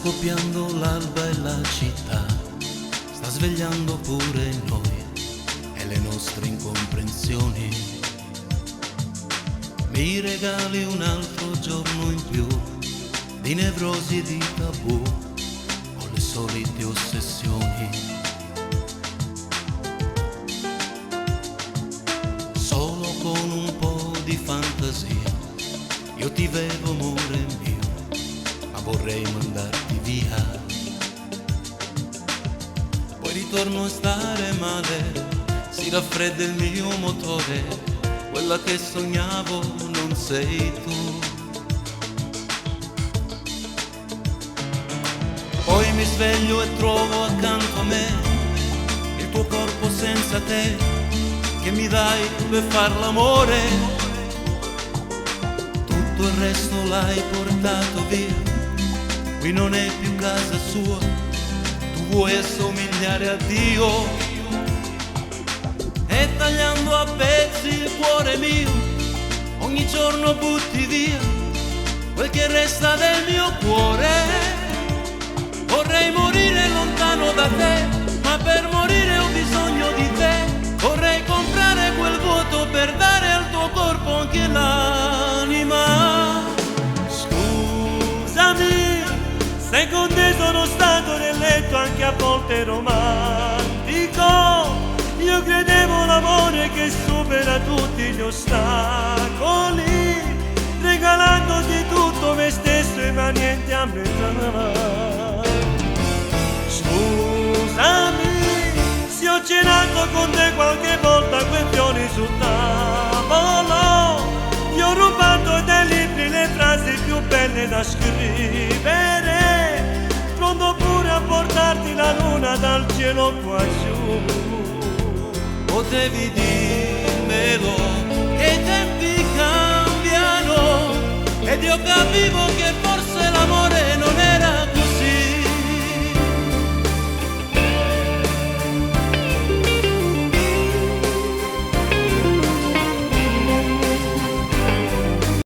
scoppiando l'alba e la città sta svegliando pure noi e le nostre incomprensioni. Mi regali un altro giorno in più di nevrosi e di tabù con le solite ossessioni. Solo con un po' di fantasia io ti vedo, amore mio, ma vorrei mandarti via. Poi ritorno a stare male, si raffredda il mio motore, quella che sognavo non sei tu. Poi mi sveglio e trovo accanto a me il tuo corpo senza te, che mi dai per far l'amore. Tutto il resto l'hai portato via, qui non è più casa sua, tu vuoi assomigliare a Dio. E tagliando a pezzi il cuore mio, ogni giorno butti via quel che resta del mio cuore. Vorrei morire lontano da te, ma per morire ho bisogno di te. Vorrei comprare quel vuoto per dare al tuo corpo anche l'anima. Scusami, se con te sono stato nel letto anche a volte romantico. Io credevo l'amore che supera tutti gli ostacoli, regalandoti tutto me stesso e ma niente a metà. Scusami, se ho cenato con te qualche volta quei fiori sul tavolo, ti ho rubato dai libri le frasi più belle da scrivere, pronto pure a portarti la luna dal cielo qua giù. Potevi dirmelo che i tempi cambiano ed io capivo che